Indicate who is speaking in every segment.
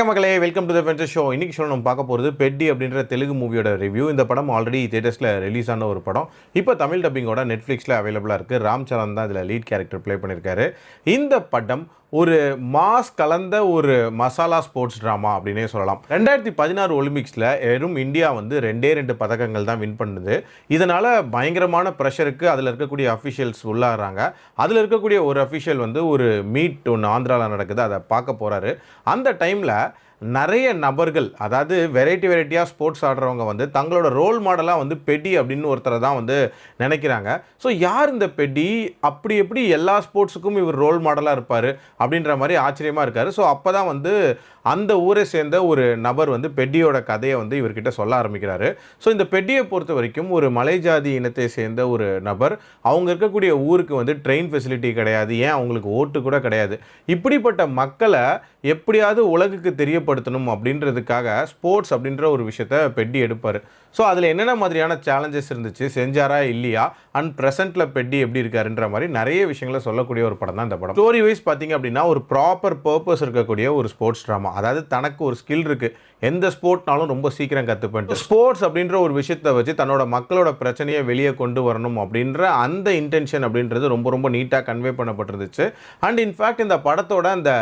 Speaker 1: வணக்கம் மக்களே, welcome to the venture show. இன்னைக்கு ஷோ நம்ம பார்க்க போகிறது பெட்டி அப்படின்ற தெலுங்கு மூவியோட ரிவ்யூ. இந்த படம் ஆல்ரெடி தியேட்டர்ஸில் ரிலீஸ் ஆன ஒரு படம். இப்போ தமிழ் டப்பிங்கோட நெட்ஃப்ளிக்ஸில் அவைலபிளாக இருக்குது. ராம் சரண் தான் இதில் லீட் கேரக்டர் ப்ளே பண்ணியிருக்காரு. இந்த படம் ஒரு மாஸ் கலந்த ஒரு மசாலா ஸ்போர்ட்ஸ் ட்ராமா அப்படின்னே சொல்லலாம். 2016 ஒலிம்பிக்ஸில் வெறும் இந்தியா வந்து 2 பதக்கங்கள் தான் வின் பண்ணுது. இதனால் பயங்கரமான ப்ரெஷருக்கு அதில் இருக்கக்கூடிய அஃபிஷியல்ஸ் உள்ளாகிறாங்க. அதில் இருக்கக்கூடிய ஒரு அஃபிஷியல் வந்து ஒரு மீட் ஒன்று ஆந்திராவில் நடக்குது, அதை பார்க்க போகிறாரு. அந்த டைமில் நிறைய நபர்கள், அதாவது வெரைட்டியாக ஸ்போர்ட்ஸ் ஆடுறவங்க வந்து தங்களோட ரோல் மாடலாக வந்து பெட்டி அப்படின்னு ஒருத்தரை தான் வந்து நினைக்கிறாங்க. ஸோ யார் இந்த பெட்டி, அப்படி எப்படி எல்லா ஸ்போர்ட்ஸுக்கும் இவர் ரோல் மாடலாக இருப்பார் அப்படின்ற மாதிரி ஆச்சரியமாக இருக்கார். ஸோ அப்போ தான் வந்து அந்த ஊரை சேர்ந்த ஒரு நபர் வந்து பெட்டியோட கதையை வந்து இவர்கிட்ட சொல்ல ஆரம்பிக்கிறாரு. ஸோ இந்த பெட்டியை பொறுத்த வரைக்கும் ஒரு மலைஜாதி இனத்தை சேர்ந்த ஒரு நபர், அவங்க இருக்கக்கூடிய ஊருக்கு வந்து ட்ரெயின் ஃபெசிலிட்டி கிடையாது, ஏன் அவங்களுக்கு ஓட்டு கூட கிடையாது. இப்படிப்பட்ட மக்களை எப்படியாவது உலகுக்கு தெரியப்படுத்தணும் அப்படின்றதுக்காக ஸ்போர்ட்ஸ் அப்படின்ற ஒரு விஷயத்தை பெட்டி எடுப்பார். ஸோ அதில் என்னென்ன மாதிரியான சேலஞ்சஸ் இருந்துச்சு, செஞ்சாரா இல்லையா, அண்ட் ப்ரெசென்ட்டில் பெட்டி எப்படி இருக்காருன்ற மாதிரி நிறைய விஷயங்களை சொல்லக்கூடிய ஒரு படம் தான் இந்த படம். ஸ்டோரி வைஸ் பார்த்தீங்க அப்படின்னா ஒரு ப்ராப்பர் பர்பஸ் இருக்கக்கூடிய ஒரு ஸ்போர்ட்ஸ் ட்ராமா. அதாவது தனக்கு ஒரு ஸ்கில் இருக்குது, எந்த ஸ்போர்ட்னாலும் ரொம்ப சீக்கிரம் கற்றுப்பேன். ஸ்போர்ட்ஸ் அப்படின்ற ஒரு விஷயத்தை வச்சு தன்னோட மக்களோட பிரச்சனையை வெளியே கொண்டு வரணும் அப்படின்ற அந்த இன்டென்ஷன் அப்படின்றது ரொம்ப ரொம்ப நீட்டாக கன்வே பண்ணப்பட்டிருந்துச்சு. அண்ட் இன்ஃபேக்ட் இந்த படத்தோட அந்த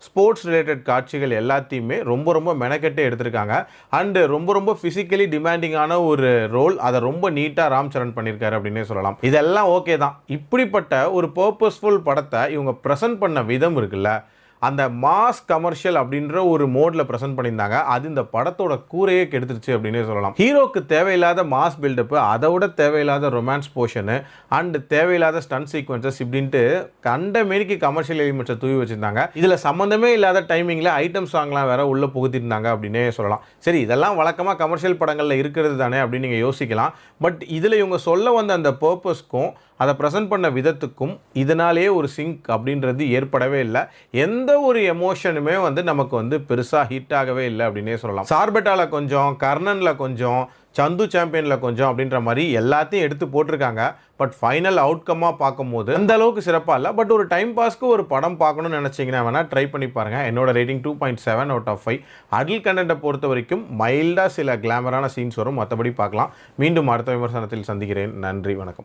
Speaker 1: ஸ்போர்ட்ஸ் ரிலேட்டட் காட்சிகள் எல்லாத்தையுமே ரொம்ப ரொம்ப மெனக்கெட்டு எடுத்திருக்காங்க. அண்டு ரொம்ப ஃபிசிக்கலி டிமாண்டிங்கான ஒரு ரோல், அதை ரொம்ப நீட்டாக ராம் சரண் பண்ணியிருக்காரு அப்படின்னே சொல்லலாம். இதெல்லாம் ஓகே தான். இப்படிப்பட்ட ஒரு பர்பஸ்ஃபுல் படத்தை இவங்க ப்ரெசென்ட் பண்ண விதம் இருக்குல்ல, அந்த மாஸ் கமர்ஷியல் அப்படின்ற ஒரு மோடில் ப்ரெசென்ட் பண்ணியிருந்தாங்க. அது இந்த படத்தோட கூரையே கெடுத்துருச்சு அப்படின்னே சொல்லலாம். ஹீரோக்கு தேவையில்லாத மாஸ் பில்டப்பு, அதை விட தேவையில்லாத ரொமான்ஸ் போர்ஷனு அண்ட் தேவையில்லாத ஸ்டன்ட் சீக்வன்சஸ் இப்படின்ட்டு கண்ட மேரிக்கு கமர்ஷியல் எலிமெண்ட்ஸை தூவி வச்சுருந்தாங்க. இதில் சம்மந்தமே இல்லாத டைமிங்கில் ஐட்டம் சாங்லாம் வேற உள்ளே புகுத்திருந்தாங்க அப்படின்னே சொல்லலாம். சரி, இதெல்லாம் வழக்கமாக கமர்ஷியல் படங்களில் இருக்கிறது தானே அப்படின்னு நீங்கள் யோசிக்கலாம். பட் இதில் இவங்க சொல்ல வந்த அந்த பர்பஸ்க்கும் அதை ப்ரெசென்ட் பண்ண விதத்துக்கும் இதனாலேயே ஒரு சிங்க் அப்படின்றது ஏற்படவே இல்லை. எந்த ஒரு எமோஷனுமே வந்து நமக்கு வந்து பெருசாக ஹிட் ஆகவே இல்லை அப்படின்னே சொல்லலாம். சார்பெட்டாவில் கொஞ்சம், கர்ணனில் கொஞ்சம், சந்து சாம்பியனில் கொஞ்சம் அப்படின்ற மாதிரி எல்லாத்தையும் எடுத்து போட்டிருக்காங்க. பட் ஃபைனல் அவுட்கமாக பார்க்கும்போது அந்த அளவுக்கு சிறப்பாக இல்லை. பட் ஒரு டைம் பாஸ்க்கு ஒரு படம் பார்க்கணும்னு நினச்சிங்கன்னா வேணால் ட்ரை பண்ணி பாருங்கள். என்னோட ரேட்டிங் 2.7 out of 5. அடல்ட் கண்டென்ட்டை பொறுத்த வரைக்கும் மைல்டாக சில கிளாமரான சீன்ஸ் வரும், மற்றபடி பார்க்கலாம். மீண்டும் அடுத்த விமர்சனத்தில் சந்திக்கிறேன். நன்றி, வணக்கம்.